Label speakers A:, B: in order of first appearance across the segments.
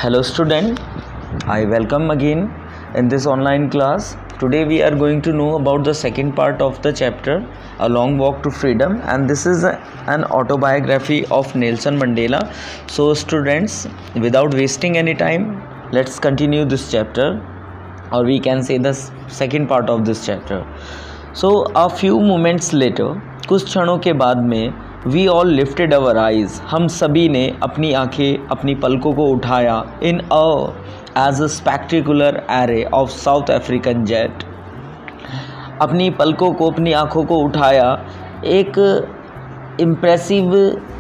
A: Hello student, I welcome again in this online class. Today we are going to know about the second part of the chapter, A Long Walk to Freedom, and this is an autobiography of Nelson Mandela. So students, without wasting any time, let's continue this chapter, or we can say the second part of this chapter. So a few moments later, कुछ क्षणों के बाद में we all lifted our eyes, हम सभी ने अपनी आंखें अपनी पलकों को उठाया in as a spectacular array of South African jet. अपनी पलकों को अपनी आंखों को उठाया एक इम्प्रेसिव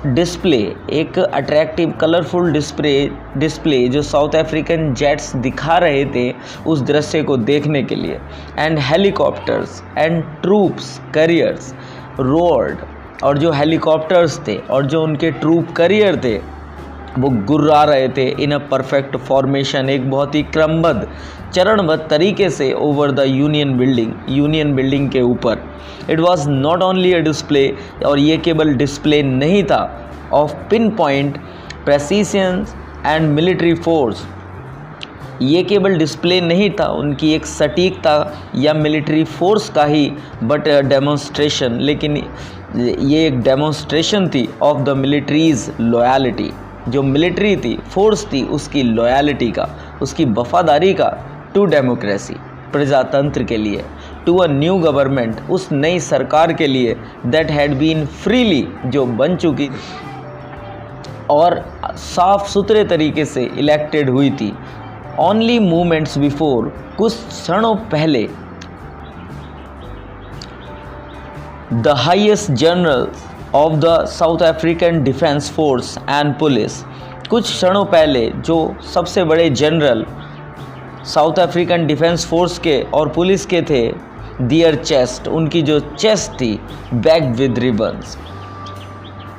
A: डिस्प्ले, एक अट्रैक्टिव कलरफुल डिस्प्ले जो साउथ अफ्रीकन जेट्स दिखा रहे थे उस दृश्य को देखने के लिए। And helicopters and troops carriers roared, और जो हेलीकॉप्टर्स थे और जो उनके ट्रूप करियर थे वो गुर्रा रहे थे इन अ परफेक्ट फॉर्मेशन, एक बहुत ही क्रमबद्ध चरणबद्ध तरीके से ओवर द यूनियन बिल्डिंग के ऊपर। It was not only a display, और ये केवल डिस्प्ले नहीं था of pin point precision and military force, ये केवल डिस्प्ले नहीं था उनकी एक सटीकता या मिलिट्री फोर्स का ही, बट डेमोन्स्ट्रेशन, लेकिन ये एक डेमोन्स्ट्रेशन थी ऑफ द मिलिट्रीज़ लॉयल्टी, जो मिलिट्री थी, फोर्स थी, उसकी लॉयल्टी का, उसकी वफादारी का टू डेमोक्रेसी, प्रजातंत्र के लिए, टू अ न्यू गवर्नमेंट, उस नई सरकार के लिए दैट हैड बीन फ्रीली, जो बन चुकी और साफ सुथरे तरीके से इलेक्टेड हुई थी। ओनली मोमेंट्स बिफोर, कुछ क्षणों पहले, the highest general of the south African defence force and police, कुछ क्षणों पहले जो सबसे बड़े general south African defence force के और पुलिस के थे, दियर चेस्ट, उनकी जो चेस्ट थी bagged with ribbons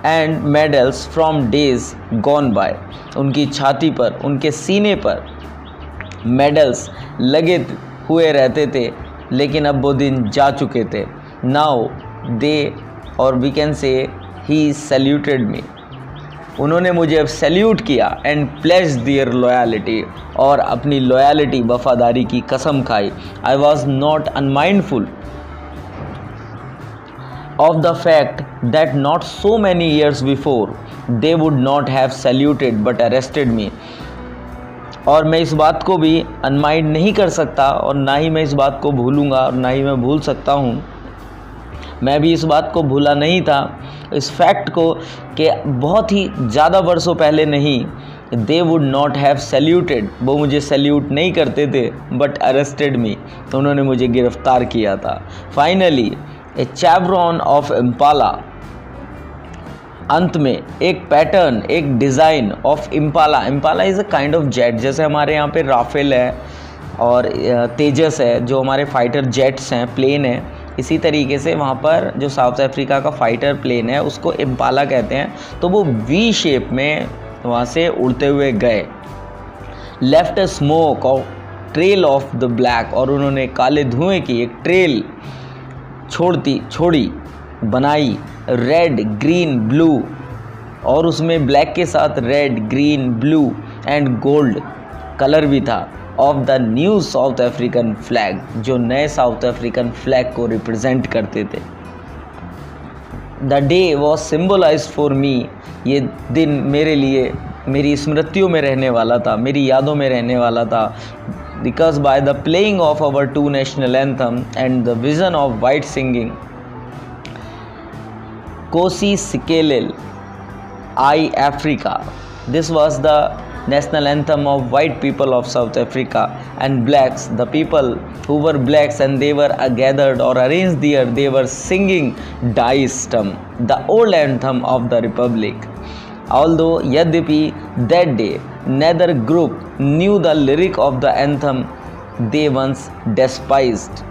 A: and medals from days gone by, उनकी छाती पर, उनके सीने पर मेडल्स लगे हुए रहते थे, लेकिन अब वो दिन जा चुके थे। नाउ दे, और we can say he saluted मी, उन्होंने मुझे अब सैल्यूट किया एंड प्लेज दियर लॉयल्टी, और अपनी लॉयल्टी, वफादारी की कसम खाई। आई was not unmindful of the fact that not so many years before they would not have saluted but arrested me, और मैं इस बात को भी अनमाइंड नहीं कर सकता, और ना ही मैं इस बात को भूलूंगा, और ना ही मैं भूल सकता हूँ, मैं भी इस बात को भूला नहीं था, इस फैक्ट को, कि बहुत ही ज़्यादा वर्षों पहले नहीं, they would not have saluted, वो मुझे सैल्यूट नहीं करते थे, बट अरेस्टेड मी, उन्होंने मुझे गिरफ्तार किया था। फाइनली ए चैवरॉन ऑफ इम्पाला, अंत में एक पैटर्न, एक design of Impala. Impala is a kind of jet, जैसे हमारे यहाँ पे राफेल है और तेजस है जो हमारे फाइटर जेट्स हैं, प्लेन है, इसी तरीके से वहाँ पर जो साउथ अफ्रीका का फाइटर प्लेन है उसको इम्पाला कहते हैं। तो वो वी शेप में वहाँ से उड़ते हुए गए। लेफ्ट अ स्मोक और ट्रेल ऑफ द ब्लैक, और उन्होंने काले धुएं की एक ट्रेल छोड़ी, बनाई, रेड ग्रीन ब्लू, और उसमें ब्लैक के साथ red green blue and gold colour भी था, of the new South African flag, जो नए साउथ अफ्रीकन फ्लैग को रिप्रेजेंट करते थे। The day was symbolised for me, ये दिन मेरे लिए, मेरी स्मृतियों में रहने वाला था, मेरी यादों में रहने वाला था, because by the playing of our two national anthem and the vision of white singing Kosi Sikelel I Africa, this was the national anthem of white people of South Africa, and blacks, the people who were blacks and they were gathered or arranged there, they were singing Die Stum, the old anthem of the republic. Although यद्यपि that day neither group knew the lyric of the anthem they once despised,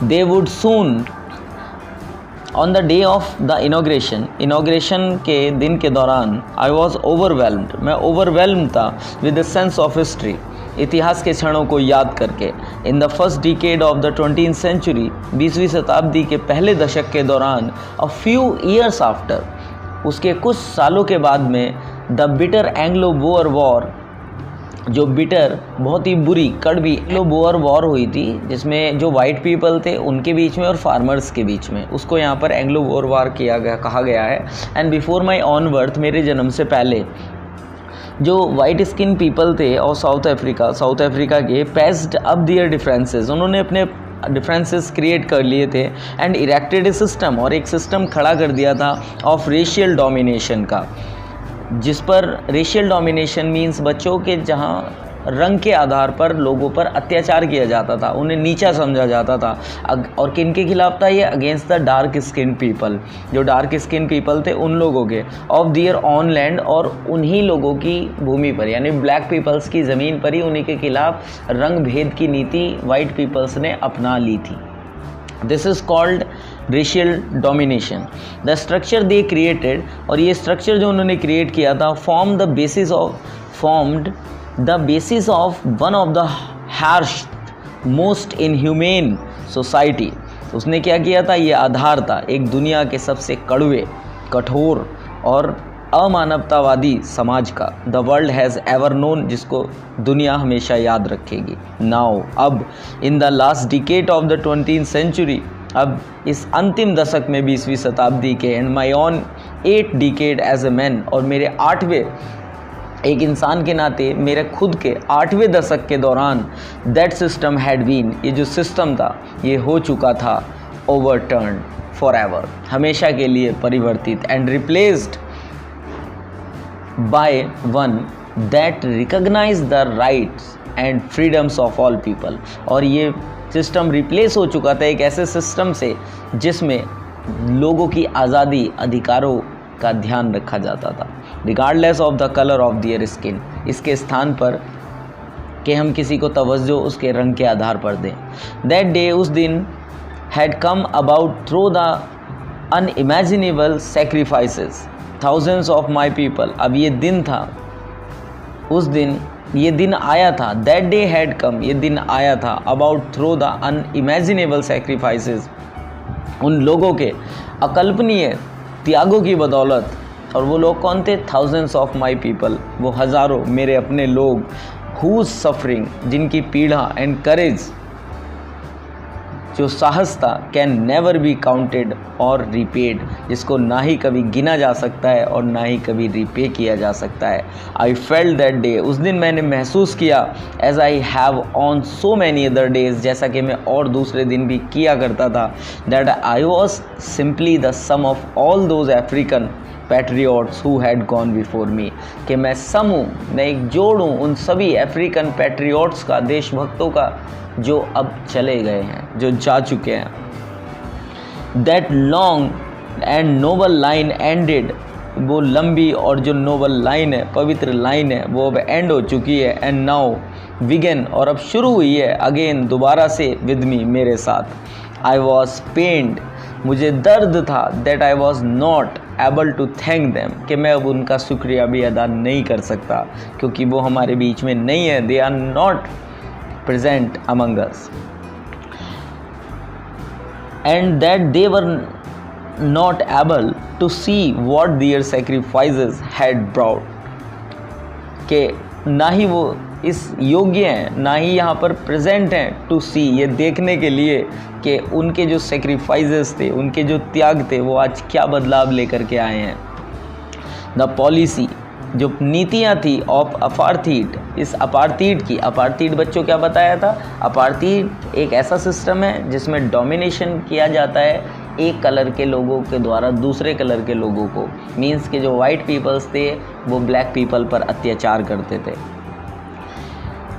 A: they would soon, on the day of the inauguration के दिन के दौरान, I was overwhelmed, मैं overwhelmed था with the sense of history, इतिहास के क्षणों को याद करके। In the first decade of the 20th century, 20वीं शताब्दी के पहले दशक के दौरान, अ फ्यू ईयर्स आफ्टर, उसके कुछ सालों के बाद में, the bitter Anglo Boer war जो बिटर, बहुत ही बुरी, कड़वी एंग्लो बोअर वॉर हुई थी, जिसमें जो वाइट पीपल थे उनके बीच में और फार्मर्स के बीच में, उसको यहाँ पर एंग्लो बोअर वॉर कहा गया है। And before my on birth, मेरे जन्म से पहले जो वाइट स्किन पीपल थे और साउथ अफ्रीका के पैस्ड अप दियर डिफरेंसेस, उन्होंने अपने डिफरेंसेस क्रिएट कर लिए थे एंड इरेक्टेड ए सिस्टम, और एक सिस्टम खड़ा कर दिया था ऑफ रेशियल डोमिनेशन का, जिस पर रेशियल डोमिनेशन मींस बच्चों के जहाँ रंग के आधार पर लोगों पर अत्याचार किया जाता था, उन्हें नीचा समझा जाता था। और किन के खिलाफ था ये? Against the dark skin people, जो डार्क स्किन पीपल थे उन लोगों के, ऑफ दियर ऑन लैंड, और उन्हीं लोगों की भूमि पर, यानी ब्लैक पीपल्स की ज़मीन पर ही उन्हीं के खिलाफ रंग भेद की नीति वाइट पीपल्स ने अपना ली थी। This is called racial domination. The structure they created, और ये स्ट्रक्चर जो उन्होंने क्रिएट किया था, formed the basis of one of the harsh most inhumane society. उसने क्या किया था? ये आधार था एक दुनिया के सबसे कड़वे, कठोर और अमानवतावादी समाज का, the world has ever known, जिसको दुनिया हमेशा याद रखेगी। नाउ, अब, in the last decade of the 20th century, अब इस अंतिम दशक में 20वीं शताब्दी के, and my on 8th decade as a man, और मेरे 8वें, एक इंसान के नाते मेरे खुद के 8वें दशक के दौरान, दैट सिस्टम हैड बीन, ये जो सिस्टम था ये हो चुका था ओवरटर्न फॉर एवर, हमेशा के लिए परिवर्तित, and replaced by one that recognize the rights and freedoms of all people. और ये सिस्टम रिप्लेस हो चुका था एक ऐसे सिस्टम से जिसमें लोगों की आज़ादी, अधिकारों का ध्यान रखा जाता था, regardless of the colour of their skin, इसके स्थान पर कि हम किसी को तवज्जो उसके रंग के आधार पर दें। दैट डे, उस दिन, had come about through the unimaginable sacrifices thousands of my people. अब ये दिन था, उस दिन ये दिन आया था, दैट डे हैड कम, ये दिन आया था, about through the unimaginable sacrifices, उन लोगों के अकल्पनीय त्यागों की बदौलत। और वो लोग कौन थे? थाउजेंड्स ऑफ माई पीपल, वो हज़ारों मेरे अपने लोग, हुज सफरिंग, जिनकी पीड़ा, एंड करेज, जो साहस था, कैन नेवर बी काउंटेड और रिपेड, जिसको ना ही कभी गिना जा सकता है और ना ही कभी रिपे किया जा सकता है। आई फेल्ट दैट डे, उस दिन मैंने महसूस किया, as I have on so many other days, जैसा कि मैं और दूसरे दिन भी किया करता था, that I was simply the sum of all those African patriots who had gone before me, कि मैं सम हूँ, मैं एक जोड़ हूँ उन सभी अफ्रीकन पैट्रियट्स का, देशभक्तों का, जो अब चले गए हैं, जो जा चुके हैं। That long and noble line ended, वो लंबी और जो नोबल लाइन है, पवित्र लाइन है, वो अब एंड हो चुकी है। एंड नाउ बिगन, और अब शुरू हुई है, अगेन, दोबारा से, विद मी, मेरे साथ। आई वॉज पेन्ड, मुझे दर्द था, that I was not able to thank them, कि मैं अब उनका शुक्रिया भी अदा नहीं कर सकता, क्योंकि वो हमारे बीच में नहीं है, they are not present among us, and that they were not able to see what their sacrifices had brought, कि ना ही वो इस योग्य हैं, ना ही यहाँ पर प्रेजेंट हैं टू सी, ये देखने के लिए कि उनके जो सेक्रीफाइसेस थे, उनके जो त्याग थे, वो आज क्या बदलाव लेकर के आए हैं। द पॉलिसी, जो नीतियाँ थी ऑफ अपार्थीड, इस अपार्थीड की, अपार्थीड बच्चों क्या बताया था? अपार्थीड एक ऐसा सिस्टम है जिसमें डोमिनेशन किया जाता है एक कलर के लोगों के द्वारा दूसरे कलर के लोगों को, मींस के जो वाइट पीपल्स थे वो ब्लैक पीपल पर अत्याचार करते थे।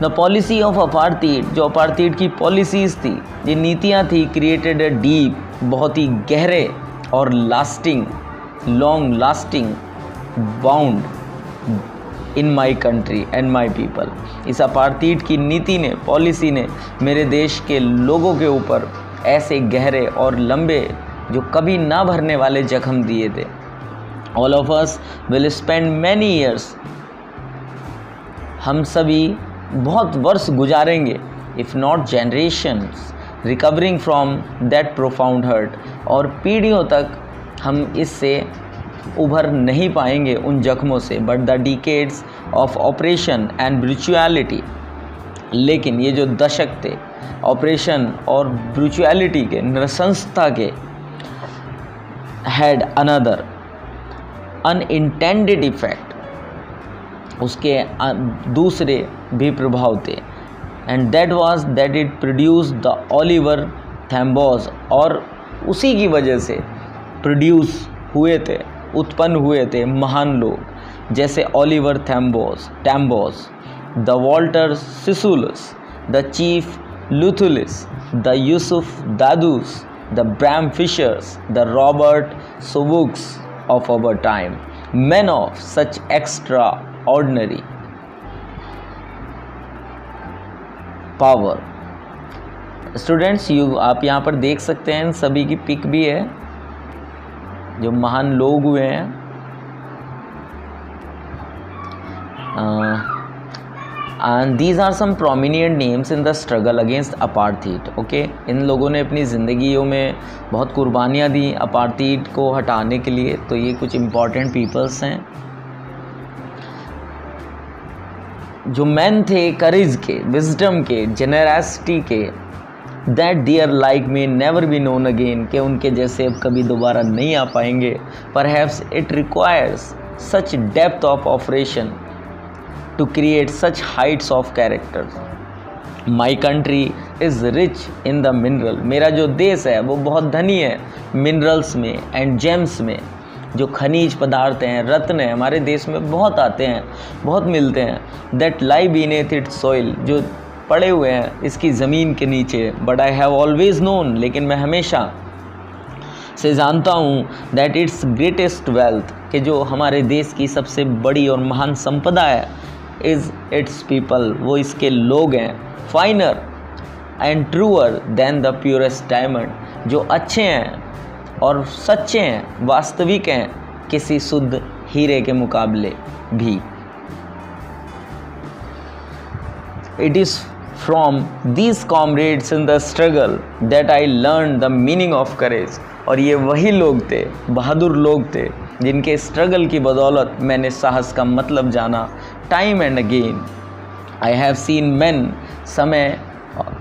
A: द पॉलिसी ऑफ अपार्थीड, जो अपार्थीड की पॉलिसीज़ थी, ये नीतियाँ थी, क्रिएटेड अ डीप, बहुत ही गहरे और lasting, long lasting bound in my country and my people. इस अपार्थीड की नीति ने, पॉलिसी ने मेरे देश के लोगों के ऊपर ऐसे गहरे और लंबे, जो कभी ना भरने वाले जख्म दिए थे। All of us will spend many years, हम सभी बहुत वर्ष गुजारेंगे, if not generations, recovering from that profound hurt, और पीढ़ियों तक हम इससे उभर नहीं पाएंगे उन जख्मों से, but the decades of operation and brutality, लेकिन ये जो दशक थे ऑपरेशन और ब्रूचुअलिटी के, नृशंसता के, हैड अनदर अनइंटेंडेड इफेक्ट, उसके दूसरे भी प्रभाव थे, and that was that it produce the Oliver Tambos, और उसी की वजह से प्रोड्यूस हुए थे, उत्पन्न हुए थे महान लोग जैसे Oliver Tambos, the Walter Sisulus, the Chief Luthulis, the Yusuf Dadoos, the Bram Fishers, the Robert Sobuks of our time, men of such extraordinary power. Students, आप यहाँ पर देख सकते हैं, इन सभी की पिक भी है जो महान लोग हुए हैं. And these are some prominent names in the struggle against apartheid. Okay, इन लोगों ने अपनी ज़िंदगियों में बहुत कुर्बानियाँ दी अपार्थीड को हटाने के लिए. तो ये कुछ इम्पॉर्टेंट पीपल्स हैं जो मैन थे करेज के, विजडम के, जेनरसिटी के, that their like may never be known again, कि उनके जैसे अब कभी दोबारा नहीं आ पाएंगे. Perhaps it requires such depth of oppression to create such heights of characters. My country is rich in the mineral. मेरा जो देश है वो बहुत धनी है मिनरल्स में एंड जेम्स में, जो खनिज पदार्थ हैं, रत्न हैं, हमारे देश में बहुत आते हैं, बहुत मिलते हैं. That lie beneath its soil, जो पड़े हुए हैं इसकी ज़मीन के नीचे. But I have always known, लेकिन मैं हमेशा से जानता हूँ, that its greatest wealth, कि जो हमारे देश की सबसे बड़ी और महान संपदा है, इज़ इट्स पीपल, वो इसके लोग हैं. Finer and truer than the purest diamond, जो अच्छे हैं और सच्चे हैं, वास्तविक हैं किसी शुद्ध हीरे के मुकाबले भी. It is from these comrades in the struggle that I learn the meaning of courage. और ये वही लोग थे, बहादुर लोग थे, जिनके स्ट्रगल की बदौलत मैंने साहस का मतलब जाना. Time and again I have seen men, समय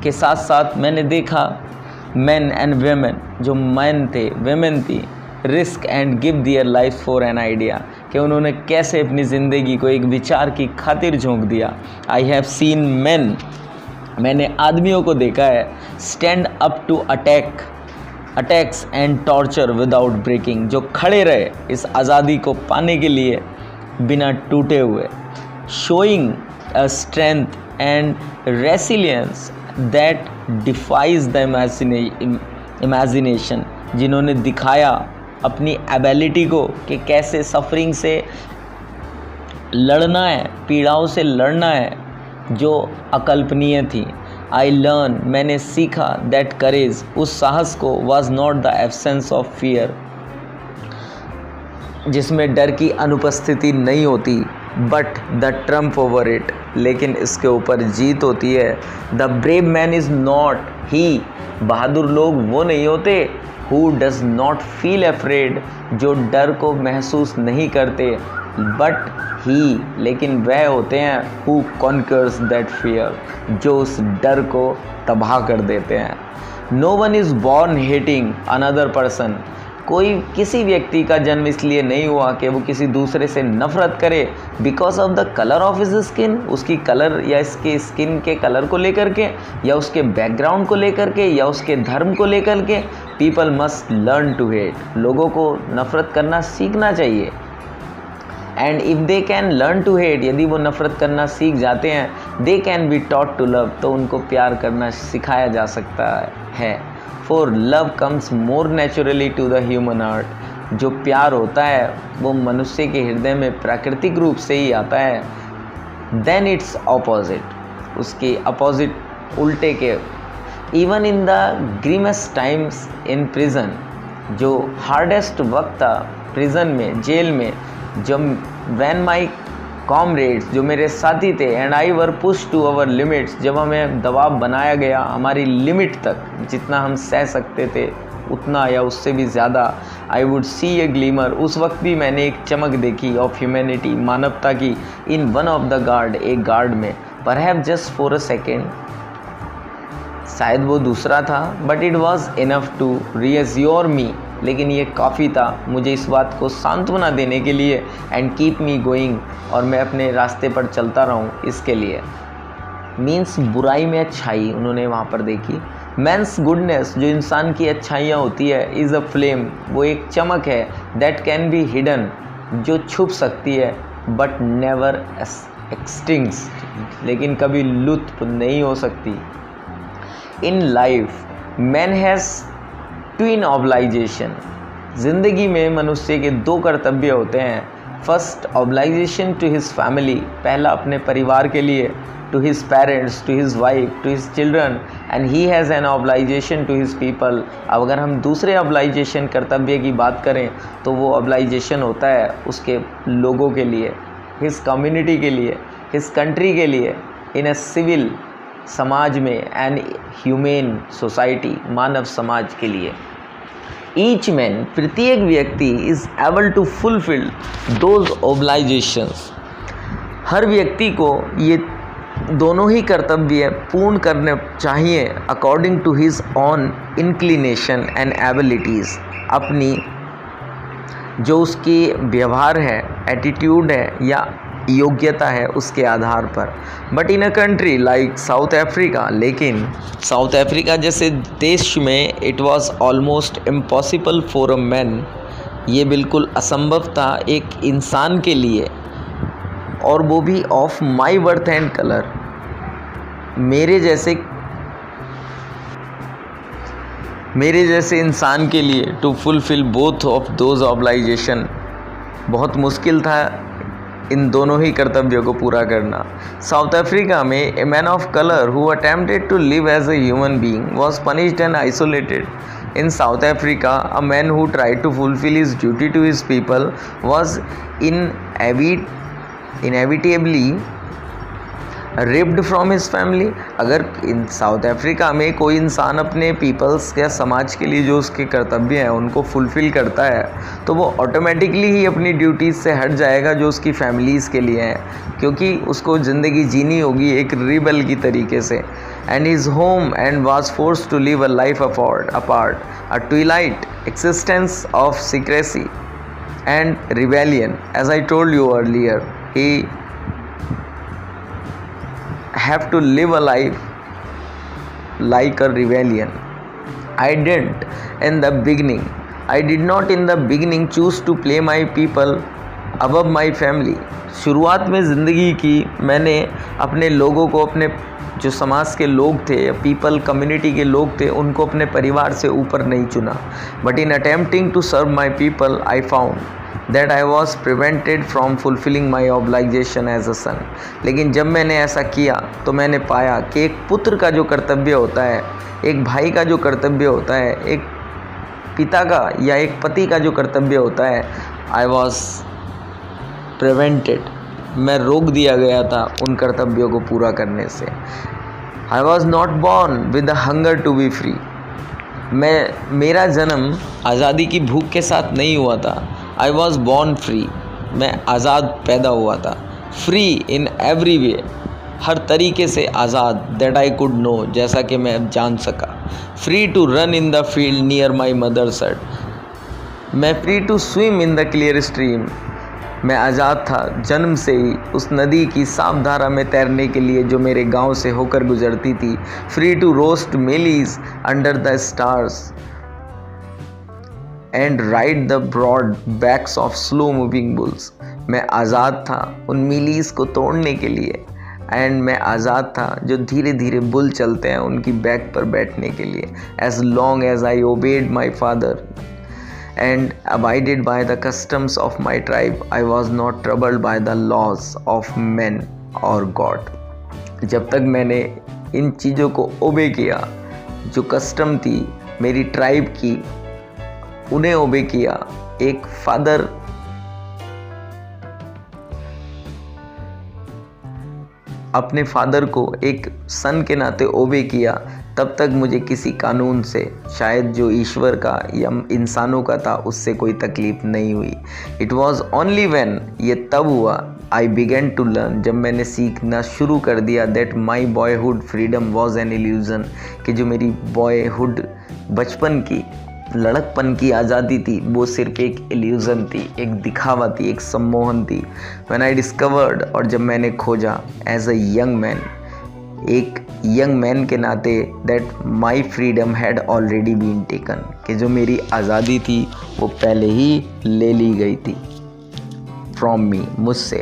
A: के साथ साथ मैंने देखा मैन एंड वेमेन, जो मैन थे, वेमेन थी, risk and give their life for an idea, कि उन्होंने कैसे अपनी ज़िंदगी को एक विचार की खातिर झोंक दिया. आई हैव सीन मैन, मैंने आदमियों को देखा है, stand up to attacks and torture without breaking, जो खड़े रहे इस आज़ादी को पाने के लिए बिना टूटे हुए. Showing a strength and resilience that defies the imagination, जिन्होंने दिखाया अपनी एबिलिटी को कि कैसे सफरिंग से लड़ना है, पीड़ाओं से लड़ना है, जो अकल्पनीय थी. आई लर्न, मैंने सीखा, दैट करेज, उस साहस को, was not the absence of fear, जिसमें डर की अनुपस्थिति नहीं होती, but the triumph over it, लेकिन इसके ऊपर जीत होती है. The brave man is not he, बहादुर लोग वो नहीं होते, who does not feel afraid, जो डर को महसूस नहीं करते, बट ही, लेकिन वह होते हैं, हु कॉन्कर्स दैट फियर, जो उस डर को तबाह कर देते हैं. No one is born hating another person, कोई किसी व्यक्ति का जन्म इसलिए नहीं हुआ कि वो किसी दूसरे से नफ़रत करे because of the colour of his skin, उसकी कलर या इसके स्किन के कलर को लेकर के, या उसके बैकग्राउंड को लेकर के, या उसके धर्म को लेकर के. People must learn to hate, लोगों को नफ़रत करना सीखना चाहिए. And if they can learn to hate, यदि वो नफ़रत करना सीख जाते हैं, they can be taught to love, तो उनको प्यार करना सिखाया जा सकता है. For love comes more naturally to the human heart, जो प्यार होता है वो मनुष्य के हृदय में प्राकृतिक रूप से ही आता है. देन इट्स ऑपोजिट, उसके अपोजिट, उल्टे के. Even in the grimmest times in prison, जो हार्डेस्ट वक्त था प्रिजन में, जेल में, जब वैन माई कॉमरेड्स, जो मेरे साथी थे, and I were push to our limits, जब हमें दबाव बनाया गया हमारी लिमिट तक, जितना हम सह सकते थे उतना या उससे भी ज़्यादा. I would see A glimmer, उस वक्त भी मैंने एक चमक देखी ऑफ ह्यूमैनिटी, मानवता की, in one of the guard, एक गार्ड में, perhaps just for a second, शायद वो दूसरा था, but it was enough to reassure me, लेकिन ये काफ़ी था मुझे इस बात को सांत्वना देने के लिए, एंड कीप मी गोइंग, और मैं अपने रास्ते पर चलता रहूँ इसके लिए। मीन्स बुराई में अच्छाई उन्होंने वहाँ पर देखी। मैंस गुडनेस, जो इंसान की अच्छाइयाँ होती है, इज़ अ फ्लेम, वो एक चमक है, दैट कैन बी हिडन, जो छुप सकती है, बट नेवर एक्सटिंग्स, लेकिन कभी लुप्त नहीं हो सकती। In life man has twin obligation, ज़िंदगी में मनुष्य के दो कर्तव्य होते हैं। First obligation to his family, पहला अपने परिवार के लिए, to his parents, to his wife, to his children, and he has an obligation to his people. अब अगर हम दूसरे ऑब्लाइजेशन कर्तव्य की बात करें तो वो ऑब्लाइजेशन होता है उसके लोगों के लिए, हिज कम्युनिटी के लिए, हिज कंट्री के लिए, इन अ सिविल, समाज में, एंड ह्यूमेन सोसाइटी, मानव समाज के लिए। ईच मैन, प्रत्येक व्यक्ति, is able to fulfil those obligations, हर व्यक्ति को ये दोनों ही कर्तव्य पूर्ण करने चाहिए, according to his own inclination and abilities, अपनी जो उसकी व्यवहार है, एटीट्यूड है या योग्यता है उसके आधार पर। But in a country like south Africa, लेकिन साउथ अफ्रीका जैसे देश में it was almost impossible for a man, ये बिल्कुल असंभव था एक इंसान के लिए, और वो भी of my birth and colour, मेरे जैसे इंसान के लिए, to fulfil both of those obligation, बहुत मुश्किल था इन दोनों ही कर्तव्यों को पूरा करना। साउथ अफ्रीका में a man of colour who attempted to live as a human being was punished and isolated. In South Africa, a man who tried to fulfill his duty to his people was inevitably ripped from his family। अगर इन south Africa में कोई इंसान अपने peoples या समाज के लिए जो उसके कर्तव्य हैं उनको फुलफ़िल करता है तो वो ऑटोमेटिकली ही अपनी ड्यूटीज़ से हट जाएगा जो उसकी फैमिलीज़ के लिए हैं, क्योंकि उसको ज़िंदगी जीनी होगी एक रिबल की तरीके से। And his home and was forced to live a life apart, a twilight existence of secrecy and rebellion. As I told you earlier, he have to live a life like a rebellion. I did not in the beginning choose to play my people above my family। शुरुआत में ज़िंदगी की मैंने अपने लोगों को, अपने जो समाज के लोग थे, पीपल कम्युनिटी के लोग थे, उनको अपने परिवार से ऊपर नहीं चुना। But in attempting to serve my people I found that I was prevented from fulfilling my obligation as a son। लेकिन जब मैंने ऐसा किया तो मैंने पाया कि एक पुत्र का जो कर्तव्य होता है, एक भाई का जो कर्तव्य होता है, एक पिता का या एक पति का जो कर्तव्य होता है, I was prevented, मैं रोक दिया गया था उन कर्तव्यों को पूरा करने से। I was not born with the hunger to be free। मेरा जन्म आज़ादी की भूख के साथ नहीं हुआ था। आई वॉज बॉर्न फ्री, मैं आज़ाद पैदा हुआ था। फ्री इन एवरी वे, हर तरीके से आज़ाद, दैट आई कुड नो, जैसा कि मैं अब जान सका। Free to run in the field near my mother's hut, मैं free to swim in the clear stream, मैं आज़ाद था जन्म से ही उस नदी की साफ धारा में तैरने के लिए जो मेरे गांव से होकर गुजरती थी। Free to roast mealies under the stars and ride the broad backs of slow moving bulls, मैं आज़ाद था उन मिलीज़ को तोड़ने के लिए, एंड मैं आज़ाद था जो धीरे धीरे बुल चलते हैं उनकी बैक पर बैठने के लिए। As long as I obeyed my father and abided by the customs of my tribe, I was not troubled by the laws of men or God। जब तक मैंने इन चीज़ों को ओबे किया, जो कस्टम थी मेरी ट्राइब की, उन्हें ओबे किया, एक फादर अपने फादर को एक सन के नाते ओबे किया, तब तक मुझे किसी कानून से, शायद जो ईश्वर का या इंसानों का था, उससे कोई तकलीफ़ नहीं हुई। इट वॉज़ ओनली व्हेन, ये तब हुआ, आई बिगेन टू लर्न, जब मैंने सीखना शुरू कर दिया, that my boyhood freedom was an illusion, कि जो मेरी बॉयहुड बचपन की लड़कपन की आज़ादी थी वो सिर्फ एक इल्यूज़न थी, एक दिखावा थी, एक सम्मोहन थी। व्हेन आई डिस्कवर्ड, और जब मैंने खोजा एज अ यंग मैन, एक यंग मैन के नाते, that my freedom had already been taken, कि जो मेरी आज़ादी थी वो पहले ही ले ली गई थी फ्रॉम मी, मुझसे।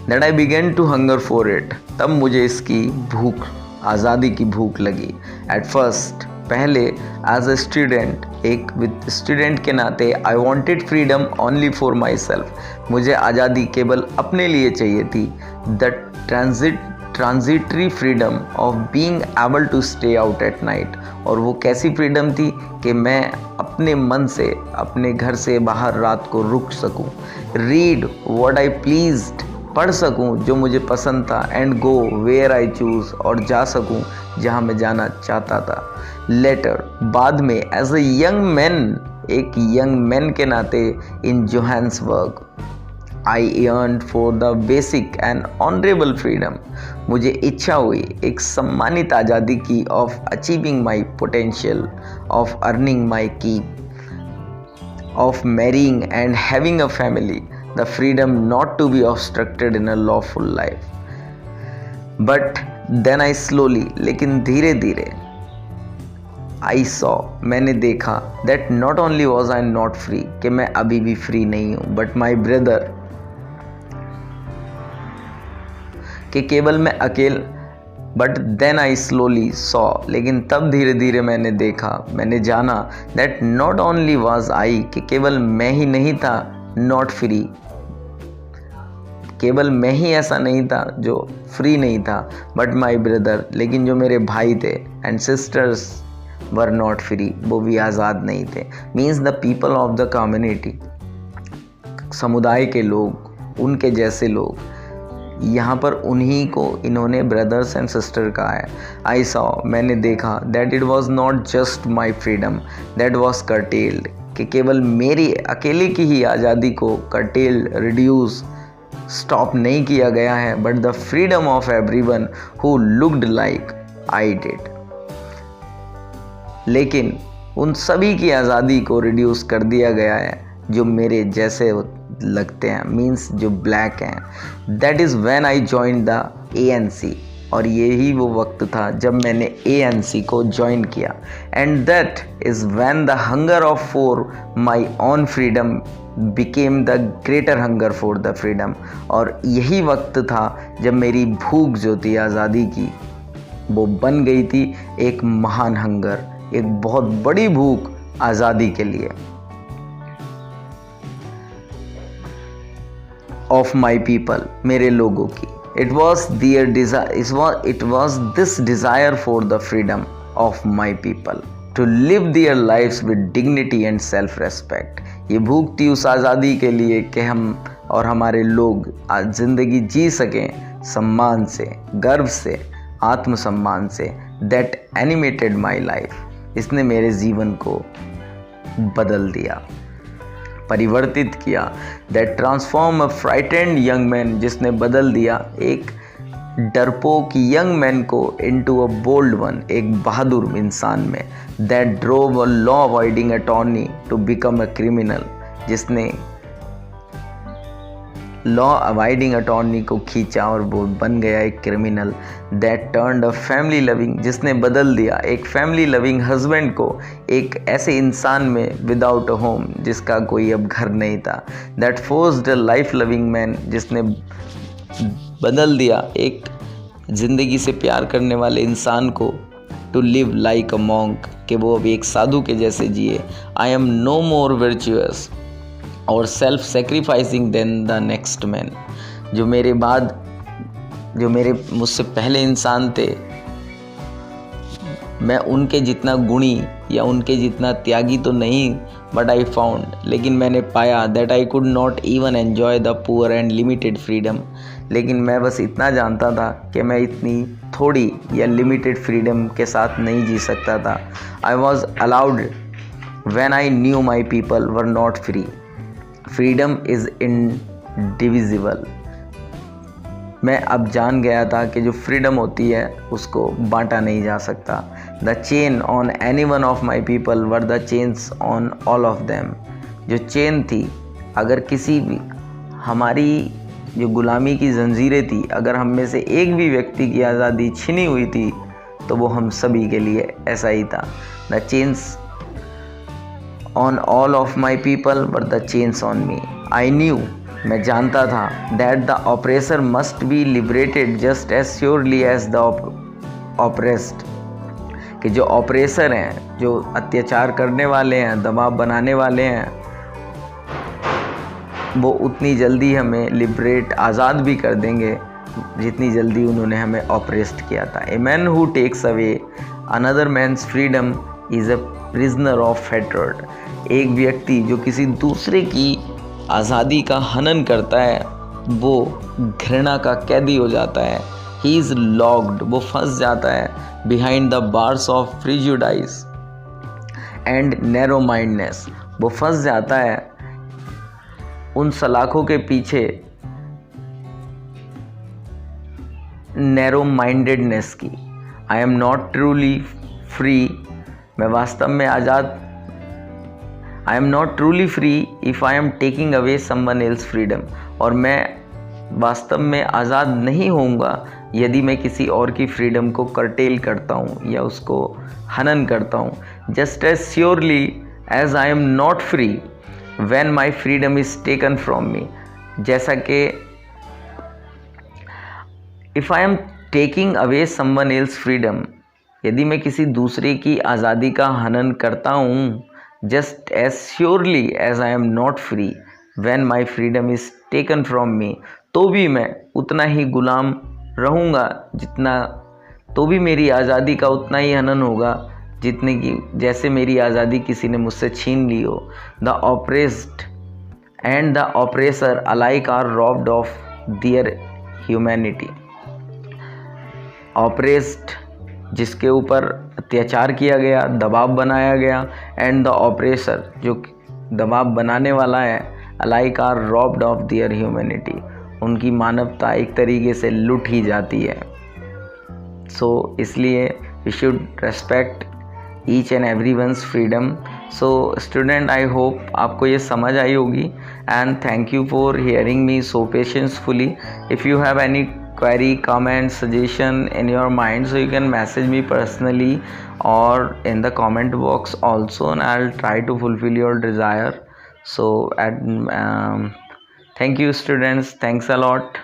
A: That I began to hunger for it, तब मुझे इसकी भूख, आज़ादी की भूख लगी। एट फर्स्ट, पहले एज अ स्टूडेंट, एक विद स्टूडेंट के नाते, I wanted freedom only for myself, मुझे आज़ादी केवल अपने लिए चाहिए थी। The transitory freedom of being able to stay out at night, और वो कैसी फ्रीडम थी कि मैं अपने मन से अपने घर से बाहर रात को रुक सकूं, रीड व्हाट आई प्लीज्ड, पढ़ सकूं जो मुझे पसंद था, and go where I choose, और जा सकूं जहां मैं जाना चाहता था। लेटर, बाद में, एज अ यंग मैन, एक यंग मैन के नाते, in Johannesburg, I yearned for the basic and honourable freedom, मुझे इच्छा हुई एक सम्मानित आज़ादी की, of achieving my potential, of earning my keep, of marrying and having a family, the freedom not to be obstructed in a lawful life. But then I slowly, लेकिन धीरे धीरे, I saw, मैंने देखा, that not only was I not free, कि मैं अभी भी free नहीं हूँ, but my brother, कि केवल मैं अकेले, but then I slowly saw, लेकिन तब धीरे धीरे मैंने देखा, मैंने जाना, that not only was I, कि केवल मैं ही नहीं था नॉट फ्री, केवल मैं ही ऐसा नहीं था जो फ्री नहीं था, बट माई ब्रदर, लेकिन जो मेरे भाई थे, and sisters were not free, वो भी आज़ाद नहीं थे। Means the people of the community, समुदाय के लोग, उनके जैसे लोग, यहाँ पर उन्हीं को इन्होंने ब्रदर्स एंड सिस्टर कहा है। आई सॉ, मैंने देखा, that it was not just my freedom that was curtailed, कि केवल मेरी अकेले की ही आज़ादी को कर्टेल्ड, रिड्यूस, स्टॉप नहीं किया गया है, but the freedom of everyone who looked like I did, लेकिन उन सभी की आज़ादी को रिड्यूस कर दिया गया है जो मेरे जैसे लगते हैं, मीन्स जो ब्लैक हैं। That is when I join the ANC, और यही वो वक्त था जब मैंने ANC को ज्वाइन किया। And that is when the hunger of for my own freedom became the greater hunger for the freedom, और यही वक्त था जब मेरी भूख जो थी आज़ादी की, वो बन गई थी एक महान हंगर, एक बहुत बड़ी भूख आज़ादी के लिए। ऑफ माई पीपल, मेरे लोगों की। It was their desire, it was this desire for the freedom of my people to live their lives with dignity and self respect. ये भूख थी उस आज़ादी के लिए कि हम और हमारे लोग आज ज़िंदगी जी सकें सम्मान से, गर्व से, आत्मसम्मान से। दैट एनिमेटेड माई लाइफ, इसने मेरे जीवन को बदल दिया, परिवर्तित किया। That transform a frightened young man, जिसने बदल दिया एक डरपोक यंग मैन को इनटू अ बोल्ड वन, एक बहादुर इंसान में। That drove a law abiding attorney to become a criminal, जिसने लॉ अवॉइडिंग अटॉर्नी को खींचा और वो बन गया एक criminal. That turned a family loving, जिसने बदल दिया एक फैमिली लविंग हस्बैंड को एक ऐसे इंसान में विदाउट अ होम, जिसका कोई अब घर नहीं था। That forced a life loving man, जिसने बदल दिया एक ज़िंदगी से प्यार करने वाले इंसान को to live like a monk, कि वो अभी एक साधु के जैसे जिए। I am no more virtuous और self sacrificing than the next man, जो मेरे बाद, जो मेरे मुझसे पहले इंसान थे, मैं उनके जितना गुणी या उनके जितना त्यागी तो नहीं, बट आई फाउंड, लेकिन मैंने पाया that I could not even enjoy the poor and limited freedom लेकिन मैं बस इतना जानता था कि मैं इतनी थोड़ी या लिमिटेड फ्रीडम के साथ नहीं जी सकता था। I was allowed when I knew my people were not free. Freedom is indivisible. मैं अब जान गया था कि जो फ्रीडम होती है उसको बांटा नहीं जा सकता। The chain on any one of my people were the chains on all of them. जो चेन थी, अगर किसी भी हमारी जो गुलामी की जंजीरें थी, अगर हम में से एक भी व्यक्ति की आज़ादी छिनी हुई थी तो वो हम सभी के लिए ऐसा ही था। The chains on all of my people were the chains on me. I knew, मैं जानता था, that the oppressor must be liberated just as surely as the oppressed. कि जो ऑपरेसर हैं, जो अत्याचार करने वाले हैं, दबाव बनाने वाले हैं, वो उतनी जल्दी हमें लिबरेट, आज़ाद भी कर देंगे जितनी जल्दी उन्होंने हमें ऑपरेस्ट किया था। A man who takes away another man's freedom is a prisoner of hatred. एक व्यक्ति जो किसी दूसरे की आज़ादी का हनन करता है वो घृणा का कैदी हो जाता है। ही इज़ लॉक्ड, वो फंस जाता है behind the bars of prejudice and narrow mindness. वो फंस जाता है उन सलाखों के पीछे नैरो माइंडेडनेस की। आई एम नॉट ट्रूली फ्री, मैं वास्तव में आज़ाद, I am not truly free if I am taking away someone else's freedom। और मैं वास्तव में आज़ाद नहीं होऊंगा यदि मैं किसी और की फ्रीडम को कर्टेल करता हूँ या उसको हनन करता हूँ। Just as surely as I am not free when my freedom is taken from me. जैसा कि if I am taking away someone else freedom, यदि मैं किसी दूसरे की आज़ादी का हनन करता हूँ, just as surely as I am not free when my freedom is taken from me, तो भी मैं उतना ही गुलाम रहूँगा जितना, तो भी मेरी आज़ादी का उतना ही हनन होगा जितने की जैसे मेरी आज़ादी किसी ने मुझसे छीन ली हो। The oppressed and the oppressor alike are robbed of their humanity. Oppressed जिसके ऊपर अत्याचार किया गया, दबाव बनाया गया, एंड द ऑपरेसर जो दबाव बनाने वाला है, alike are robbed of their humanity, उनकी मानवता एक तरीके से लुट ही जाती है। सो इसलिए we should respect each and every one's freedom. So student, I hope आपको ये समझ आई होगी and thank you for hearing me so patiently. If you have any query, comment, suggestion in your mind, so you can message me personally or in the comment box also, and I'll try to fulfill your desire. So thank you students, thanks a lot.